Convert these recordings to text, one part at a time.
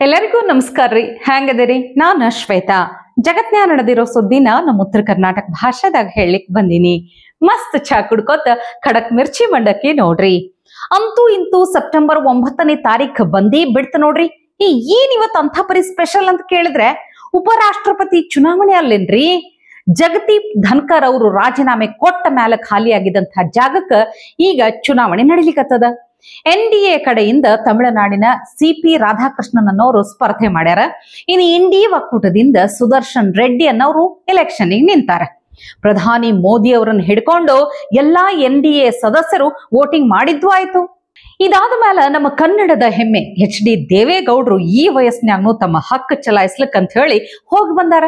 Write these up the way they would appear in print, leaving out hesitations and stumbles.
ಎಲ್ಲರಿಗೂ ನಮಸ್ಕಾರ ರೀ. ಹೆಂಗದಿರಿ? ನಾನು ಶ್ವೇತಾ. ಜಗತ್ನ್ಯಾಗ ನಡೆದಿರೋ ಸುದ್ದಿನ ನಮ್ಮ ಉತ್ತರ ಕರ್ನಾಟಕ ಭಾಷೆದಾಗ ಹೇಳಲಿಕ್ ಬಂದಿನಿ. ಮಸ್ತ್ ಚಾ ಕುಡ್ಕೋತ ಖಡಕ್ ಮಿರ್ಚಿ ಮಂಡಕ್ಕಿ ನೋಡ್ರಿ. ಅಂತೂ ಇಂತೂ ಸೆಪ್ಟೆಂಬರ್ 9ನೇ ತಾರೀಖ್ ಬಂದೇ ಬಿಡ್ತ ನೋಡ್ರಿ. ಏನ್ ಇವತ್ತು ಅಂಥ ಪರಿ ಸ್ಪೆಷಲ್ ಅಂತ ಕೇಳಿದ್ರೆ ಉಪರಾಷ್ಟ್ರಪತಿ ಚುನಾವಣೆ ಅಲ್ಲೇನ್ರಿ. ಜಗದೀಪ್ ಧನ್ಕರ್ ಅವರು ರಾಜೀನಾಮೆ ಕೊಟ್ಟ ಮೇಲೆ ಖಾಲಿಯಾಗಿದ್ದಂಥ ಜಾಗಕ್ಕ ಈಗ ಚುನಾವಣೆ ನಡಿಲಿಕತ್ತದ. NDA ಕಡೆಯಿಂದ ತಮಿಳುನಾಡಿನ CP ರಾಧಾಕೃಷ್ಣನ್ ಅನ್ನೋರು ಸ್ಪರ್ಧೆ ಮಾಡ್ಯಾರ. ಇನ್ನು ಇಂಡಿಯಾ ಒಕ್ಕೂಟದಿಂದ ಸುದರ್ಶನ್ ರೆಡ್ಡಿ ಅನ್ನೋರು ಎಲೆಕ್ಷನ್ ನಿಂತಾರ. ಪ್ರಧಾನಿ ಮೋದಿ ಅವರನ್ನು ಹಿಡ್ಕೊಂಡು ಎಲ್ಲಾ NDA ಸದಸ್ಯರು ವೋಟಿಂಗ್ ಮಾಡಿದ್ದು ಆಯ್ತು. ಇದಾದ ಮೇಲೆ ನಮ್ಮ ಕನ್ನಡದ ಹೆಮ್ಮೆ HD ದೇವೇಗೌಡರು ಈ ವಯಸ್ಸಿನಾಗೂ ತಮ್ಮ ಹಕ್ಕು ಚಲಾಯಿಸ್ಲಿಕ್ ಅಂತ ಹೇಳಿ ಹೋಗಿ ಬಂದಾರ.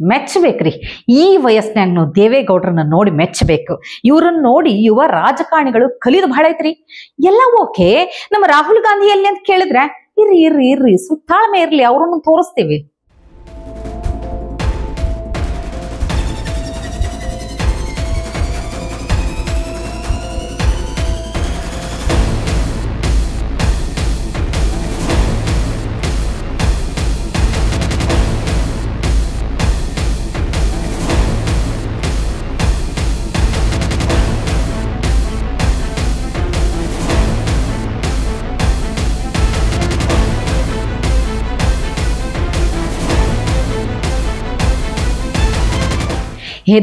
ಮೆಚ್ಚಬೇಕ್ರಿ. ಈ ವಯಸ್ಸಿನಾಗ ನಾವು ದೇವೇಗೌಡರನ್ನ ನೋಡಿ ಮೆಚ್ಚಬೇಕು. ಇವ್ರನ್ನ ನೋಡಿ ಯುವ ರಾಜಕಾರಣಿಗಳು ಕಲಿದು ಬಹಳ ಐತ್ರಿ. ಎಲ್ಲ ಓಕೆ, ನಮ್ಮ ರಾಹುಲ್ ಗಾಂಧಿ ಎಲ್ಲಿ ಅಂತ ಕೇಳಿದ್ರೆ ಇರ್ರಿ ಸುತ್ತಾಳ್ಮೆ ಇರ್ಲಿ, ಅವ್ರನ್ನು ತೋರಿಸ್ತೀವಿ.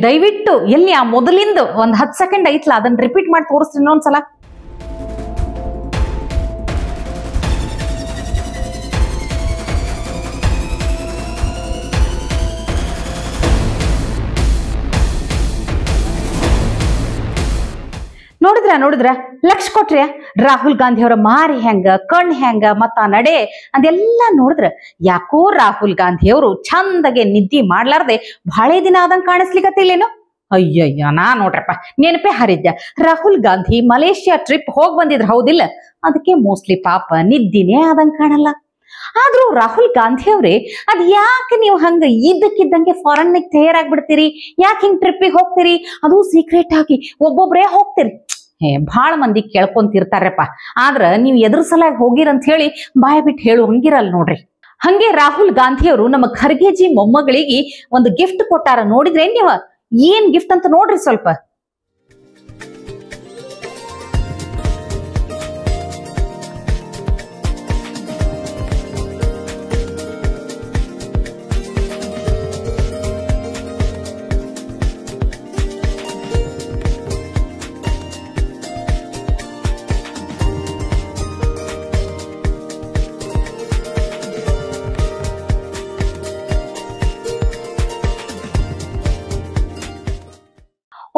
ದಯವಿಟ್ಟು ಎಲ್ಲಿ ಆ ಮೊದಲಿಂದ ಒಂದ್ 10 ಸೆಕೆಂಡ್ ಐತ್ಲಾ, ಅದನ್ನ ರಿಪೀಟ್ ಮಾಡಿ ತೋರಿಸ್ರಿ ಇನ್ನೊಂದ್ಸಲ. ನೋಡಿದ್ರ ಲಕ್ಷ ಕೊಟ್ರಿ. ರಾಹುಲ್ ಗಾಂಧಿ ಅವರ ಮಾರಿ ಹೆಂಗ, ಕಣ್ ಹೆಂಗ, ಮತ್ತ ನಡೆ ಅದೆಲ್ಲ ನೋಡಿದ್ರ ಯಾಕೋ ರಾಹುಲ್ ಗಾಂಧಿ ಅವರು ಚಂದಗೆ ನಿದ್ದಿ ಮಾಡ್ಲಾರ್ದೆ ಬಹಳ ದಿನ ಆದಂಗ ಕಾಣಿಸ್ಲಿಕ್ಕತ್ತಿಲ್ಲೇನು? ಅಯ್ಯಯ್ಯ, ನಾ ನೋಡ್ರಪ್ಪ ನೆನಪೇ ಹರಿದ್ಯ. ರಾಹುಲ್ ಗಾಂಧಿ ಮಲೇಷ್ಯಾ ಟ್ರಿಪ್ ಹೋಗಿ ಬಂದಿದ್ರ ಹೌದಿಲ್ಲ, ಅದಕ್ಕೆ ಮೋಸ್ಟ್ಲಿ ಪಾಪ ನಿದ್ದಿನೇ ಆದಂಗ ಕಾಣಲ್ಲ. ಆದ್ರೂ ರಾಹುಲ್ ಗಾಂಧಿ ಅವ್ರೆ, ಅದ್ ಯಾಕೆ ನೀವು ಹಂಗ ಇದ್ದಕ್ಕಿದ್ದಂಗೆ ಫಾರಿನ್ನಿಗೆ ತಯಾರಾಗ್ಬಿಡ್ತೀರಿ? ಯಾಕೆ ಹಿಂಗ್ ಟ್ರಿಪ್ಪಿಗೆ ಹೋಗ್ತೀರಿ? ಅದು ಸೀಕ್ರೆಟ್ ಆಗಿ ಒಬ್ಬೊಬ್ರೇ ಹೋಗ್ತೀರಿ. ಬಹಳ ಮಂದಿ ಕೇಳ್ಕೊಂತಿರ್ತಾರಪ್ಪ, ಆದ್ರ ನೀವು ಎದ್ರ ಸಲಾಗಿ ಹೋಗಿರಂತ ಹೇಳಿ ಬಾಯ ಬಿಟ್ಟು ಹೇಳು ಹಂಗಿರಲ್ಲ ನೋಡ್ರಿ. ಹಂಗೆ ರಾಹುಲ್ ಗಾಂಧಿ ಅವರು ನಮ್ಮ ಖರ್ಗೆಜಿ ಮೊಮ್ಮಗಳಿಗೆ ಒಂದು ಗಿಫ್ಟ್ ಕೊಟ್ಟಾರ. ನೋಡಿದ್ರೆ ನೀವ ಏನ್ ಗಿಫ್ಟ್ ಅಂತ ನೋಡ್ರಿ ಸ್ವಲ್ಪ.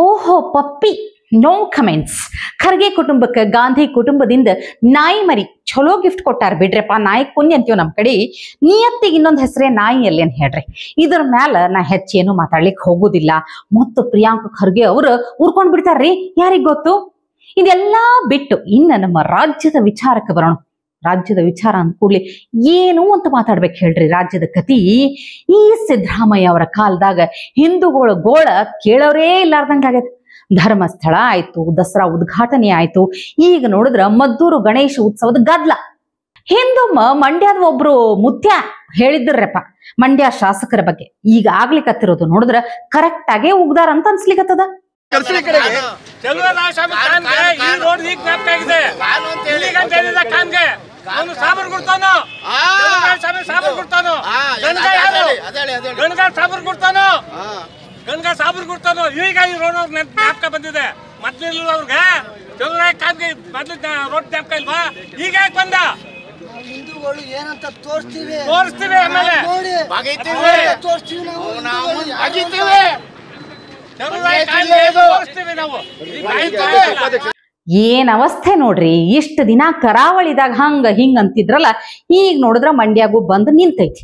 ಓಹೋ ಪಪ್ಪಿ, ನೋ ಕಮೆಂಟ್ಸ್. ಖರ್ಗೆ ಕುಟುಂಬಕ್ಕೆ ಗಾಂಧಿ ಕುಟುಂಬದಿಂದ ನಾಯಿ ಮರಿ ಚಲೋ ಗಿಫ್ಟ್ ಕೊಟ್ಟಾರ ಬಿಡ್ರಪ್ಪ. ನಾಯಿ ಕುನ್ನಿ ಅಂತೀವ್ ನಮ್ ಕಡೆ, ನಿಯತ್ತಿಗೆ ಇನ್ನೊಂದ್ ಹೆಸರೇ ನಾಯಿ ಅಲ್ಲೇನ್ ಹೇಳ್ರಿ. ಇದ್ರ ಮ್ಯಾಲ ನಾ ಹೆಚ್ಚೇನು ಮಾತಾಡ್ಲಿಕ್ ಹೋಗುದಿಲ್ಲ. ಮತ್ತು ಪ್ರಿಯಾಂಕ ಖರ್ಗೆ ಅವ್ರು ಉರ್ಕೊಂಡ್ ಬಿಡ್ತಾರ್ರಿ, ಯಾರಿಗ್ ಗೊತ್ತು. ಇದೆಲ್ಲಾ ಬಿಟ್ಟು ಇನ್ನ ನಮ್ಮ ರಾಜ್ಯದ ವಿಚಾರಕ್ಕೆ ಬರೋಣ. ರಾಜ್ಯದ ವಿಚಾರ ಅಂದ ಕೂಡ್ಲಿ ಏನು ಅಂತ ಮಾತಾಡ್ಬೇಕು ಹೇಳ್ರಿ. ರಾಜ್ಯದ ಕತಿ ಈ ಸಿದ್ದರಾಮಯ್ಯ ಅವರ ಕಾಲದಾಗ ಹಿಂದೂಗಳ ಗೋಳ ಕೇಳೋರೇ ಇಲ್ಲಾರ್ದಂಗಾಗೈತೆ. ಧರ್ಮಸ್ಥಳ ಆಯ್ತು, ದಸರಾ ಉದ್ಘಾಟನೆ ಆಯ್ತು, ಈಗ ನೋಡಿದ್ರ ಮದ್ದೂರು ಗಣೇಶ ಉತ್ಸವದ ಗದ್ಲ. ಹಿಂದೊಮ್ಮ ಮಂಡ್ಯದ ಒಬ್ರು ಮುತ್ಯ ಹೇಳಿದ್ರಪ್ಪ ಮಂಡ್ಯ ಶಾಸಕರ ಬಗ್ಗೆ. ಈಗ ಆಗ್ಲಿಕ್ಕತ್ತಿರೋದು ನೋಡಿದ್ರ ಕರೆಕ್ಟ್ ಆಗೇ ಉಗ್ದಾರ ಅಂತ ಅನ್ಸ್ಲಿಕ್ಕತ್ತದ. ಗಂಗಾ ಸಾಬರ್ ಕೊಡ್ತಾನೋ ಈಗ ಈ ರೋಡ್ ಜ್ಞಾಪಕ ಬಂದಿದೆ. ಮೊದ್ಲಿಲ್ಲ ಅವ್ರಿಗೆ ಚಂದ್ರರಾಯ ಕಾಮ್ಗೆ ಮೊದ್ಲು ರೋಡ್ ಜ್ಞಾಪಕ ಇಲ್ವಾ? ಈಗ ಯಾಕೆ ಬಂದ? ಹಿಂದೂಗಳು ಏನಂತ ತೋರಿಸ್ತೀವಿ, ಆಮೇಲೆ ತೋರಿಸ್ತೀವಿ ನಾವು. ಏನ್ ಅವಸ್ಥೆ ನೋಡ್ರಿ, ಇಷ್ಟ ದಿನ ಕರಾವಳಿದಾಗ ಹಂಗ ಹಿಂಗ ಅಂತಿದ್ರಲ್ಲ, ಈಗ ನೋಡಿದ್ರ ಮಂಡ್ಯಾಗೂ ಬಂದು ನಿಂತೈತಿ.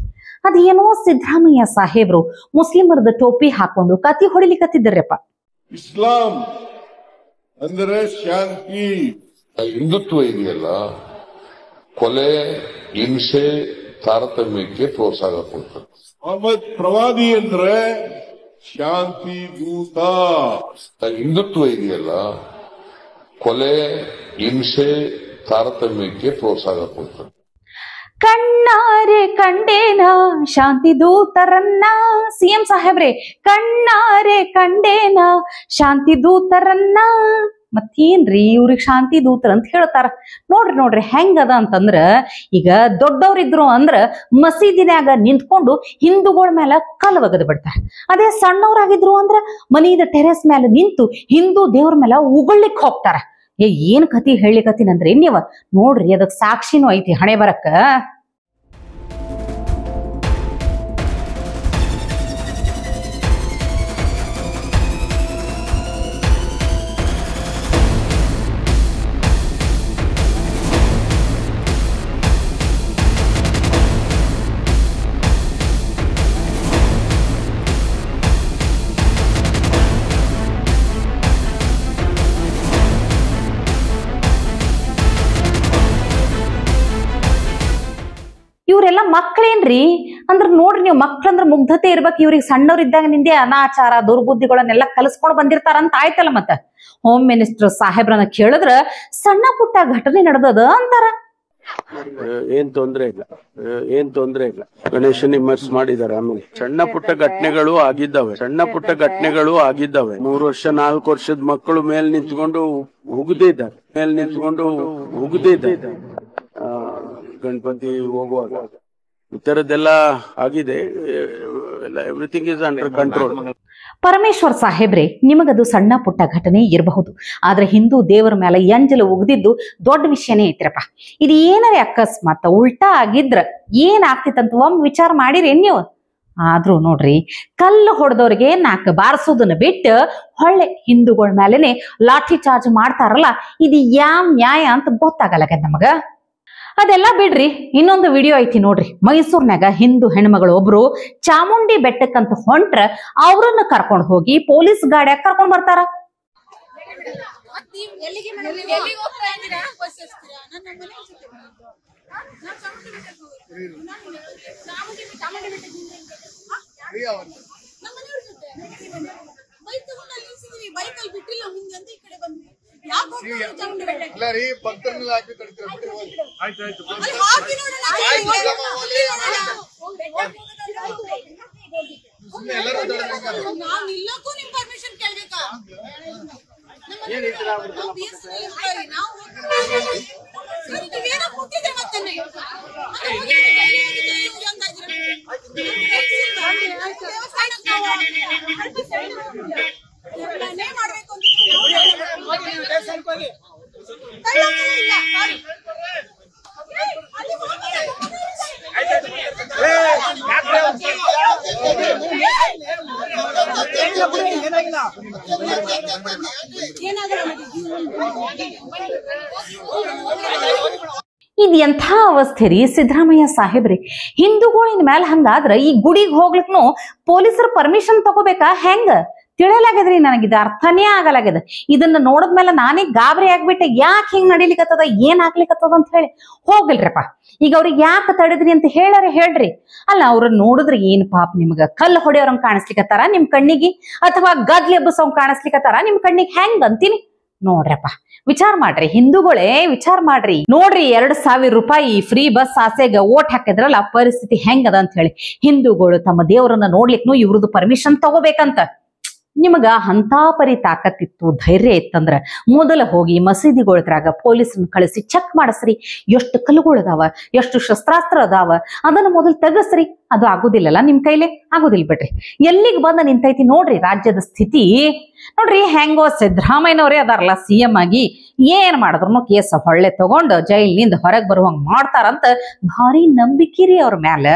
ಅದೇನೋ ಸಿದ್ದರಾಮಯ್ಯ ಸಾಹೇಬ್ರು ಮುಸ್ಲಿಮರದ ಟೋಪಿ ಹಾಕೊಂಡು ಕತಿ ಹೊಡಿಲಿಕತ್ತಿದ್ದರಪ್ಪ. ಇಸ್ಲಾಂ ಅಂದ್ರೆ ಶಾಂತಿ. ಹಿಂದುತ್ವ ಇದೆಯಲ್ಲ, ಕೊಲೆ, ಹಿಂಸೆ, ತಾರತಮ್ಯಕ್ಕೆ ಪ್ರೋತ್ಸಾಹ ಕೊಡ್ತಾರೆ. ಮೊಹಮ್ಮದ್ ಪ್ರವಾದಿ ಅಂದ್ರೆ ಶಾಂತಿ ದೂತ. ಹಿಂದುತ್ವ ಇದೆಯಲ್ಲ, ಕೊಲೆ, ಹಿಂಸೆ, ತಾರತಮ್ಯಕ್ಕೆ ಪ್ರೋತ್ಸಾಹ ಕೊಡ್ತಾರೆ. ಕಣ್ಣಾರೆ ಕಂಡೇನ ಶಾಂತಿ ದೂತರನ್ನ, ಸಿಎಂ ಸಾಹೇಬ್ರೆ ಕಣ್ಣಾರೆ ಕಂಡೇನ ಶಾಂತಿ ದೂತರನ್ನ. ಮತ್ತೇನ್ರಿ ಇವ್ರಿಗೆ ಶಾಂತಿ ದೂತರ ಅಂತ ಹೇಳ್ತಾರ. ನೋಡ್ರಿ ಹೆಂಗದ ಅಂತಂದ್ರ, ಈಗ ದೊಡ್ಡವ್ರಿದ್ರು ಅಂದ್ರ ಮಸೀದಿನ್ಯಾಗ ನಿಂತ್ಕೊಂಡು ಹಿಂದೂಗಳ ಮೇಲೆ ಕಲ್ಲು ಒಗದ್ ಬಿಡ್ತಾರ. ಅದೇ ಸಣ್ಣವ್ರಾಗಿದ್ರು ಅಂದ್ರ ಮನೀದ ಟೆರೆಸ್ ಮೇಲೆ ನಿಂತು ಹಿಂದೂ ದೇವ್ರ ಮೇಲೆ ಉಗುಳ್ಲಿಕ್ ಹೋಗ್ತಾರ. ಏನ್ ಕತಿ ಹೇಳಿಕತ್ತೀನಂದ್ರಿ ನೀವ ನೋಡ್ರಿ, ಅದಕ್ ಸಾಕ್ಷಿನೂ ಐತಿ ಹಣೆ ಬರಕ್ಕ. ಇವ್ರೆಲ್ಲ ಮಕ್ಳೇನ್ರಿ ಅಂದ್ರ ನೋಡ್ರಿ, ನೀವು ಮಕ್ಳಂದ್ರ ಮುಗ್ಧತೆ ಇರ್ಬೇಕು. ಇವ್ರಿಗೆ ಸಣ್ಣವ್ರಿದ್ದಾಗ ನಿಂದೆ ಅನಾಚಾರ ದುರ್ಬುದ್ಧಿಗಳನ್ನೆಲ್ಲ ಕಲಿಸ್ಕೊಂಡು ಬಂದಿರ್ತಾರ ಅಂತ ಆಯ್ತಲ್ಲ. ಮತ್ತ ಹೋಮ್ ಮಿನಿಸ್ಟರ್ ಸಾಹೇಬ್ರನ್ನ ಕೇಳಿದ್ರ ಸಣ್ಣ ಪುಟ್ಟ ಘಟನೆ ನಡೆದದ ಅಂತಾರ. ಏನ್ ತೊಂದ್ರೆ ಇಲ್ಲ, ಗಣೇಶನ್ ಇಮರ್ಸ್ ಮಾಡಿದಾರೆ. ಆಮೇಲೆ ಸಣ್ಣ ಪುಟ್ಟ ಘಟನೆಗಳು ಆಗಿದ್ದಾವೆ. 3 ವರ್ಷ 4 ವರ್ಷದ ಮಕ್ಕಳು ಮೇಲ್ ನಿಂತ್ಕೊಂಡು ಉಗಿದಿದ್ದಾರೆ. ಗಣಪತಿ ಹೋಗುವಾಗ ಈ ತರದ್ದೆಲ್ಲ ಆಗಿದೆ. Everything is under control. Parameshwar ಸಾಹೇಬ್ರೆ, ನಿಮಗದು ಸಣ್ಣ ಪುಟ್ಟ ಘಟನೆ ಇರಬಹುದು, ಆದ್ರೆ ಹಿಂದೂ ದೇವರ ಮೇಲೆ ಎಂಜಲು ಉಗ್ದಿದ್ದು ದೊಡ್ಡ ವಿಷಯನೇ ಐತ್ರಪ್ಪ. ಇದು ಏನಾರ ಅಕಸ್ಮಾತ್ ಉಲ್ಟಾ ಆಗಿದ್ರ ಏನ್ ಆಗ್ತಿತ್ತಂತ ಒಮ್ಮೆ ವಿಚಾರ ಮಾಡಿರೇನ್ ನೀವು? ಆದ್ರೂ ನೋಡ್ರಿ, ಕಲ್ಲು ಹೊಡೆದವ್ರಿಗೆ ನಾಲ್ಕು ಬಾರಿಸೋದನ್ನ ಬಿಟ್ಟು ಹೊಳ್ಳೆ ಹಿಂದೂಗಳ ಮೇಲೆನೆ ಲಾಠಿ ಚಾರ್ಜ್ ಮಾಡ್ತಾರಲ್ಲ, ಇದು ಯಾವ ನ್ಯಾಯ ಅಂತ ಗೊತ್ತಾಗಲ್ಲ ನಮಗ. ಅದೆಲ್ಲ ಬಿಡ್ರಿ, ಇನ್ನೊಂದು ವಿಡಿಯೋ ಐತಿ ನೋಡ್ರಿ. ಮೈಸೂರಿನಾಗ ಹಿಂದೂ ಹೆಣ್ಮಗಳು ಒಬ್ರು ಚಾಮುಂಡಿ ಬೆಟ್ಟಕ್ಕಂತ ಹೊಂಟ್ರ ಅವ್ರನ್ನ ಕರ್ಕೊಂಡ್ ಹೋಗಿ ಪೊಲೀಸ್ ಗಾಡಿಯಾಗ ಕರ್ಕೊಂಡ್ ಬರ್ತಾರ. ಇದ್ ಎಂಥ ಅವಸ್ಥೆ ರೀ ಸಿದ್ದರಾಮಯ್ಯ ಸಾಹೇಬ್ರಿ. ಹಿಂದೂಗಳಿನ ಮೇಲೆ ಹಂಗಾದ್ರ ಈ ಗುಡಿಗೆ ಹೋಗ್ಲಿಕ್ನು ಪೊಲೀಸರ ಪರ್ಮಿಷನ್ ತಗೋಬೇಕಾ? ಹೆಂಗ ತಿಳಿಯಲಾಗದ್ರಿ, ನನಗಿದ ಅರ್ಥನೇ ಆಗಲಾಗ್ಯದ. ಇದನ್ನ ನೋಡಿದ್ಮೇಲೆ ನಾನೇ ಗಾಬರಿ ಆಗ್ಬಿಟ್ಟೆ. ಯಾಕೆ ಹಿಂಗ್ ನಡಿಲಿಕತ್ತದ, ಏನ್ ಆಗ್ಲಿಕತ್ತದ ಅಂತ ಹೇಳಿ. ಹೋಗಲ್ರಪ್ಪ, ಈಗ ಅವ್ರಿಗೆ ಯಾಕೆ ತಡೆದ್ರಿ ಅಂತ ಹೇಳ್ರಿ. ಅಲ್ಲ, ಅವ್ರನ್ನ ನೋಡಿದ್ರೆ ಏನ್ ಪಾಪ ನಿಮ್ಗ ಕಲ್ಲು ಹೊಡೆಯೋರಂಗ್ ಕಾಣಿಸ್ಲಿಕತ್ತಾರ ನಿಮ್ ಕಣ್ಣಿಗೆ, ಅಥವಾ ಗದ್ಲಿ ಎಬ್ಬಸೋಂಗ್ ಕಾಣಿಸ್ಲಿಕತ್ತಾರ ನಿಮ್ ಕಣ್ಣಿಗೆ? ಹೆಂಗ್ ಅಂತೀನಿ ನೋಡ್ರಪ್ಪ. ವಿಚಾರ ಮಾಡ್ರಿ, ಹಿಂದೂಗಳೇ ವಿಚಾರ ಮಾಡ್ರಿ. ನೋಡ್ರಿ, 2,000 ರೂಪಾಯಿ ಫ್ರೀ ಬಸ್ ಆಸೆಗೆ ಓಟ್ ಹಾಕಿದ್ರಲ್ಲ, ಪರಿಸ್ಥಿತಿ ಹೆಂಗದ ಅಂತ ಹೇಳಿ. ಹಿಂದೂಗಳು ತಮ್ಮ ದೇವರನ್ನ ನೋಡ್ಲಿಕ್ನು ಇವ್ರದ್ದು ಪರ್ಮಿಷನ್ ತಗೋಬೇಕಂತ. ನಿಮಗ ಅಂತ ಪರಿ ತಾಕತ್ತಿತ್ತು, ಧೈರ್ಯ ಇತ್ತಂದ್ರ ಮೊದಲ ಹೋಗಿ ಮಸೀದಿಗೊಳದ್ರಾಗ ಪೊಲೀಸರನ್ನ ಕಳಿಸಿ ಚೆಕ್ ಮಾಡಿಸ್ರಿ. ಎಷ್ಟು ಕಲ್ಲುಗಳು ಅದಾವ, ಎಷ್ಟು ಶಸ್ತ್ರಾಸ್ತ್ರ ಅದಾವ, ಅದನ್ನ ಮೊದಲು ತೆಗಸ್ರಿ. ಅದು ಆಗುದಿಲ್ಲಲ್ಲ, ನಿಮ್ ಕೈಲಿ ಆಗುದಿಲ್ಲ ಬಿಡ್ರಿ. ಎಲ್ಲಿಗೆ ಬಂದ ನಿಂತೈತಿ ನೋಡ್ರಿ ರಾಜ್ಯದ ಸ್ಥಿತಿ. ನೋಡ್ರಿ ಹೆಂಗೋ ಸಿದ್ದರಾಮಯ್ಯನವರೇ ಅದಾರಲ್ಲ CM ಆಗಿ, ಏನ್ ಮಾಡಿದ್ರು ಕೇಸ್ ಹೊಳ್ಳೆ ತಗೊಂಡು ಜೈಲಿನಿಂದ ಹೊರಗೆ ಬರುವಂಗ ಮಾಡ್ತಾರಂತ ಭಾರಿ ನಂಬಿಕೆ ರೀ ಅವ್ರ ಮ್ಯಾಲ.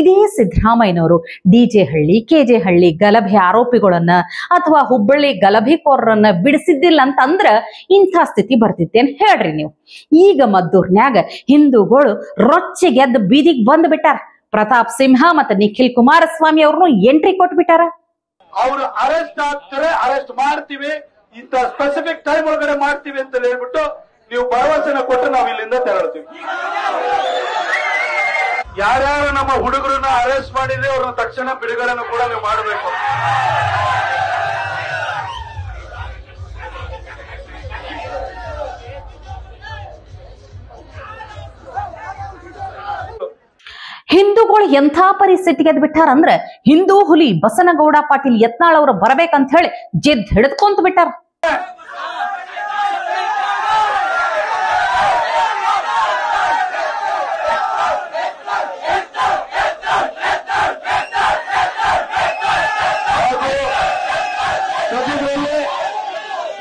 ಇದೇ ಸಿದ್ದರಾಮಯ್ಯನವರು DJ ಹಳ್ಳಿ KJ ಹಳ್ಳಿ ಗಲಭೆ ಆರೋಪಿಗಳನ್ನ ಅಥವಾ ಹುಬ್ಬಳ್ಳಿ ಗಲಭೆಕೋರರನ್ನ ಬಿಡಿಸಿದ್ದಿಲ್ಲ ಅಂತಂದ್ರ ಇಂಥ ಸ್ಥಿತಿ ಬರ್ತಿತ್ತೇನ್ ಹೇಳ್ರಿ ನೀವು. ಈಗ ಮದ್ದೂರ್ನ್ಯಾಗ ಹಿಂದೂಗಳು ರೊಚ್ಚಿಗೆದ್ದು ಬೀದಿಗೆ ಬಂದ್ ಬಿಟ್ಟಾರ. ಪ್ರತಾಪ್ ಸಿಂಹ ಮತ್ತು ನಿಖಿಲ್ ಕುಮಾರಸ್ವಾಮಿ ಅವ್ರನ್ನು ಎಂಟ್ರಿ ಕೊಟ್ಬಿಟ್ಟಾರ. ಅವರು ಅರೆಸ್ಟ್ ಆಗ್ತಾರೆ, ಅರೆಸ್ಟ್ ಮಾಡ್ತೀವಿ, ಇಂತ ಸ್ಪೆಸಿಫಿಕ್ ಟೈಮ್ ಒಳಗಡೆ ಮಾಡ್ತೀವಿ ಅಂತ ಹೇಳ್ಬಿಟ್ಟು ನೀವು ಭರವಸೆನ ಕೊಟ್ಟು ನಾವು ಇಲ್ಲಿಂದ ತೆರಳ್ತೀವಿ. ಯಾರ್ಯಾರು ನಮ್ಮ ಹುಡುಗರನ್ನ ಅರೆಸ್ಟ್ ಮಾಡಿದ್ರೆ ಅವ್ರನ್ನ ತಕ್ಷಣ ಬಿಡುಗಡೆನೂ ಕೂಡ ನೀವು ಮಾಡಬೇಕು. ಹಿಂದೂಗಳು ಎಂಥ ಪರಿಸ್ಥಿತಿಗೆ ಬಿಟ್ಟಾರ ಅಂದ್ರ ಹಿಂದೂ ಹುಲಿ ಬಸನಗೌಡ ಪಾಟೀಲ್ ಯತ್ನಾಳ್ ಅವರು ಬರ್ಬೇಕಂತ ಹೇಳಿ ಜಿದ್ ಹಿಡಿದ್ಕೊಂತ ಬಿಟ್ಟಾರ.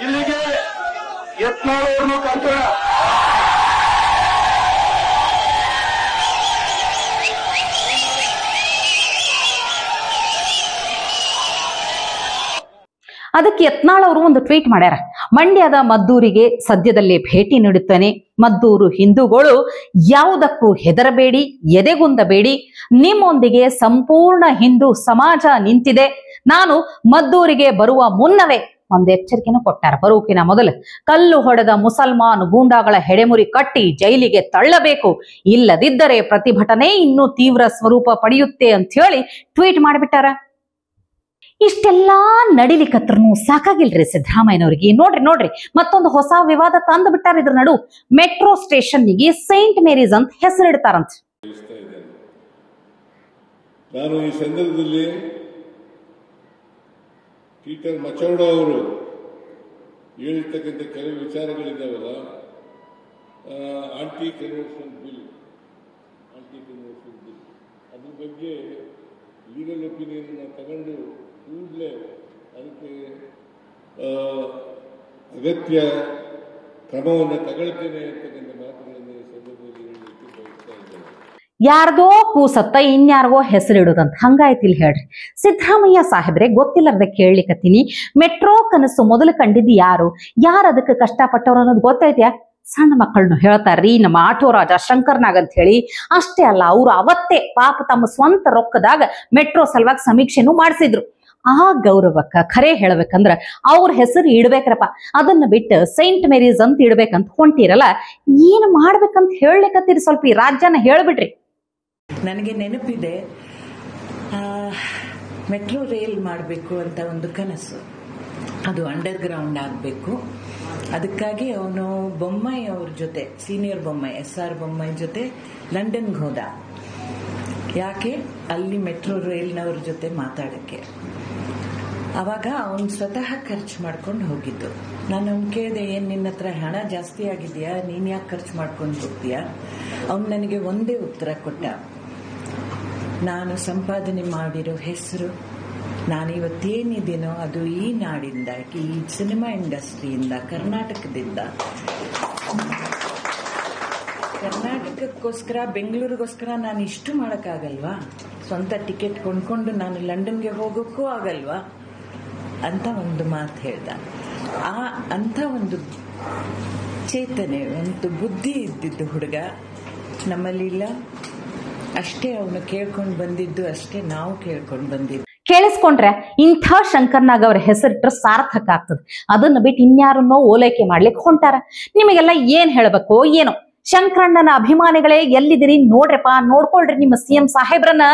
ಇಲ್ಲಿಗೆ ಯತ್ನಾಳ್ ಅವ್ರನ್ನು ಕರ್ತಾರೆ. ಅದಕ್ಕೆ ಯತ್ನಾಳ್ ಅವರು ಒಂದು ಟ್ವೀಟ್ ಮಾಡ್ಯಾರ. ಮಂಡ್ಯದ ಮದ್ದೂರಿಗೆ ಸದ್ಯದಲ್ಲೇ ಭೇಟಿ ನೀಡುತ್ತೇನೆ. ಮದ್ದೂರು ಹಿಂದೂಗಳು ಯಾವುದಕ್ಕೂ ಹೆದರಬೇಡಿ, ಎದೆಗುಂದಬೇಡಿ. ನಿಮ್ಮೊಂದಿಗೆ ಸಂಪೂರ್ಣ ಹಿಂದೂ ಸಮಾಜ ನಿಂತಿದೆ. ನಾನು ಮದ್ದೂರಿಗೆ ಬರುವ ಮುನ್ನವೇ ಒಂದು ಎಚ್ಚರಿಕೆನೂ ಕೊಟ್ಟಾರ. ಬರೋಕಿನ ಮೊದಲು ಕಲ್ಲು ಹೊಡೆದ ಮುಸಲ್ಮಾನ್ ಗೂಂಡಾಗಳ ಹೆಡೆಮುರಿ ಕಟ್ಟಿ ಜೈಲಿಗೆ ತಳ್ಳಬೇಕು, ಇಲ್ಲದಿದ್ದರೆ ಪ್ರತಿಭಟನೆ ಇನ್ನೂ ತೀವ್ರ ಸ್ವರೂಪ ಪಡೆಯುತ್ತೆ ಅಂತ ಹೇಳಿ ಟ್ವೀಟ್ ಮಾಡಿಬಿಟ್ಟಾರ. ಇಷ್ಟೆಲ್ಲಾ ನಡಿಲಿಕತ್ರನು ಸಾಕಾಗಿಲ್ರಿ ಸಿದ್ದರಾಮಯ್ಯನವ್ರಿಗೆ. ನೋಡ್ರಿ ಮತ್ತೊಂದು ಹೊಸ ವಿವಾದ ತಂದು ಬಿಟ್ಟಾರ. ಇದ್ರ ನಡು ಮೆಟ್ರೋ ಸ್ಟೇಷನ್ನಿಗೆ ಸೈಂಟ್ ಮೇರೀಸ್ ಅಂತ ಹೆಸರಿಡ್ತಾರಂತ. ನಾನು ಈ ಸಂದರ್ಭದಲ್ಲಿ ಪೀಟರ್ ಮಚೌಡ ಅವರು ಹೇಳಿರ್ತಕ್ಕಂಥ ಕೆಲವು ವಿಚಾರಗಳಿದ್ದಾವಲ್ಲ, ಆಂಟಿ ಕನ್ವರ್ಷನ್ ಬಿಲ್ ಅದ್ರ ಬಗ್ಗೆ ಲೀಗಲ್ ಒಪಿನಿಯನ್ ತಗೊಂಡು ಕೂಡಲೇ ಅದಕ್ಕೆ ಅಗತ್ಯ ಕ್ರಮವನ್ನು ತಗೊಳ್ತೇನೆ ಅಂತಕ್ಕಂಥ ಮಾತುಗಳನ್ನು ಈ ಸಂದರ್ಭದಲ್ಲಿ ಹೇಳಲಿಕ್ಕೆ ಬಯಸ್ತಾ ಇದ್ದೇನೆ. ಯಾರ್ದೋ ಕೂಸತ್ತ ಇನ್ಯಾರಿಗೋ ಹೆಸರಿಡುದಂತ ಹಂಗಾಯ್ತಿಲ್ ಹೇಳ್ರಿ. ಸಿದ್ದರಾಮಯ್ಯ ಸಾಹೇಬ್ರೆ ಗೊತ್ತಿಲ್ಲದ ಕೇಳಲಿಕತ್ತೀನಿ. ಮೆಟ್ರೋ ಕನಸು ಮೊದಲು ಕಂಡಿದ್ದು ಯಾರು ಅದಕ್ಕೆ ಕಷ್ಟಪಟ್ಟವ್ರು ಅನ್ನೋದು ಗೊತ್ತೈತ್ಯಾ? ಸಣ್ಣ ಮಕ್ಕಳನ್ನು ಹೇಳ್ತಾರ್ರಿ ನಮ್ಮ ಆಟೋ ರಾಜ ಶಂಕರ್ನಾಗ್ ಅಂತ ಹೇಳಿ. ಅಷ್ಟೇ ಅಲ್ಲ, ಅವ್ರು ಅವತ್ತೇ ಪಾಪ ತಮ್ಮ ಸ್ವಂತ ರೊಕ್ಕದಾಗ ಮೆಟ್ರೋ ಸಲುವಾಗಿ ಸಮೀಕ್ಷೆನೂ ಮಾಡಿಸಿದ್ರು. ಆ ಗೌರವಕ್ಕ ಖರೆ ಹೇಳ್ಬೇಕಂದ್ರ ಅವ್ರ ಹೆಸರು ಇಡ್ಬೇಕ್ರಪ್ಪ. ಅದನ್ನ ಬಿಟ್ಟು ಸೈಂಟ್ ಮೇರೀಸ್ ಅಂತ ಇಡ್ಬೇಕಂತ ಹೊಂಟಿರಲ್ಲ, ಏನು ಮಾಡ್ಬೇಕಂತ ಹೇಳಲಿಕತ್ತೀರಿ? ಸ್ವಲ್ಪ ಈ ರಾಜ್ಯನ ಹೇಳ್ಬಿಡ್ರಿ. ನನಗೆ ನೆನಪಿದೆ, ಮೆಟ್ರೋ ರೈಲ್ ಮಾಡಬೇಕು ಅಂತ ಒಂದು ಕನಸು. ಅದು ಅಂಡರ್ ಗ್ರೌಂಡ್ ಆಗಬೇಕು. ಅದಕ್ಕಾಗಿ ಅವನು ಬೊಮ್ಮಾಯಿ ಅವ್ರ ಜೊತೆ, ಸೀನಿಯರ್ ಬೊಮ್ಮಾಯಿ SR ಬೊಮ್ಮಾಯಿ ಜೊತೆ ಲಂಡನ್ಗೆ ಹೋದ. ಯಾಕೆ? ಅಲ್ಲಿ ಮೆಟ್ರೋ ರೈಲ್ನವ್ರ ಜೊತೆ ಮಾತಾಡಕ್ಕೆ. ಅವಾಗ ಅವನು ಸ್ವತಃ ಖರ್ಚು ಮಾಡ್ಕೊಂಡು ಹೋಗಿದ್ದು. ನಾನು ಅವ್ನು ಕೇಳಿದೆ, ಏನ್ ನಿನ್ನ ಹತ್ರ ಹಣ ಜಾಸ್ತಿ ಆಗಿದೆಯಾ, ನೀನ್ ಯಾಕೆ ಖರ್ಚು ಮಾಡ್ಕೊಂಡು ಹೋಗ್ತೀಯಾ? ಅವನು ನನಗೆ ಒಂದೇ ಉತ್ತರ ಕೊಟ್ಟ, ನಾನು ಸಂಪಾದನೆ ಮಾಡಿರೋ ಹೆಸರು, ನಾನಿವತ್ತೇನಿದ್ದೀನೋ ಅದು ಈ ನಾಡಿಂದ, ಈ ಸಿನಿಮಾ ಇಂಡಸ್ಟ್ರಿಯಿಂದ, ಕರ್ನಾಟಕದಿಂದ. ಕರ್ನಾಟಕಕ್ಕೋಸ್ಕರ, ಬೆಂಗಳೂರಿಗೋಸ್ಕರ ನಾನು ಇಷ್ಟು ಮಾಡೋಕ್ಕಾಗಲ್ವಾ? ಸ್ವಂತ ಟಿಕೆಟ್ ಕೊಂಡ್ಕೊಂಡು ನಾನು ಲಂಡನ್ಗೆ ಹೋಗೋಕ್ಕೂ ಆಗಲ್ವಾ ಅಂತ ಒಂದು ಮಾತು ಹೇಳ್ದ. ಅಂತ ಒಂದು ಚೇತನೆ, ಒಂದು ಬುದ್ಧಿ ಇದ್ದಿದ್ದು ಹುಡುಗ ನಮ್ಮಲ್ಲಿಲ್ಲ. ಅಷ್ಟೇ ಅವನು ಕೇಳ್ಕೊಂಡು ಬಂದಿದ್ದು, ಅಷ್ಟೇ ನಾವು ಕೇಳ್ಕೊಂಡು ಬಂದಿದ್ದು. ಕೇಳಿಸ್ಕೊಂಡ್ರೆ ಇಂಥ ಶಂಕರ್ನಾಗ್ ಅವ್ರ ಹೆಸರಿಟ್ರೆ ಸಾರ್ಥಕ ಆಗ್ತದೆ. ಅದನ್ನ ಬಿಟ್ಟು ಇನ್ಯಾರನ್ನೋ ಓಲೈಕೆ ಮಾಡ್ಲಿಕ್ಕೆ ಹೊಂಟಾರ. ನಿಮಗೆಲ್ಲ ಏನ್ ಹೇಳ್ಬೇಕು ಏನೋ. ಶಂಕರಣ್ಣನ ಅಭಿಮಾನಿಗಳೇ ಎಲ್ಲಿದ್ದೀರಿ ನೋಡ್ರಪ್ಪ, ನೋಡ್ಕೊಳ್ರಿ ನಿಮ್ಮ CM ಸಾಹೇಬ್ರನ್ನ.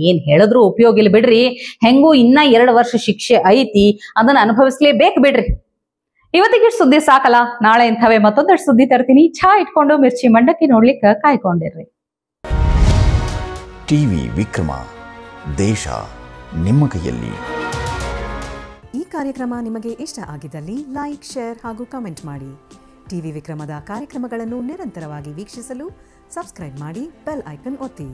ಏನ್ ಹೇಳಿದ್ರು ಉಪಯೋಗ ಇಲ್ಲ ಬಿಡ್ರಿ. ಹೆಂಗೂ ಇನ್ನ 2 ವರ್ಷ ಶಿಕ್ಷೆ ಐತಿ, ಅದನ್ನ ಅನುಭವಿಸ್ಲೇಬೇಕು ಬಿಡ್ರಿ. ಇವತ್ತಿಗೆ ಸುದ್ದಿ ಸಾಕಲ್ಲ, ನಾಳೆ ಇಂಥವೇ ಮತ್ತೊಂದಷ್ಟು ಸುದ್ದಿ ತರ್ತೀನಿ. ಚಹಾ ಇಟ್ಕೊಂಡು ಮಿರ್ಚಿ ಮಂಡಕ್ಕಿ ನೋಡ್ಲಿಕ್ಕೆ ಕಾಯ್ಕೊಂಡಿರ್ರಿ. ಟಿವಿ ವಿಕ್ರಮ, ದೇಶ ನಿಮ್ಮ ಕೈಯಲ್ಲಿ. ಈ ಕಾರ್ಯಕ್ರಮ ನಿಮಗೆ ಇಷ್ಟ ಆಗಿದ್ದಲ್ಲಿ ಲೈಕ್, ಶೇರ್ ಹಾಗೂ ಕಮೆಂಟ್ ಮಾಡಿ. ಟಿವಿ ವಿಕ್ರಮದ ಕಾರ್ಯಕ್ರಮಗಳನ್ನು ನಿರಂತರವಾಗಿ ವೀಕ್ಷಿಸಲು ಸಬ್ಸ್ಕ್ರೈಬ್ ಮಾಡಿ, ಬೆಲ್ ಐಕನ್ ಒತ್ತಿ.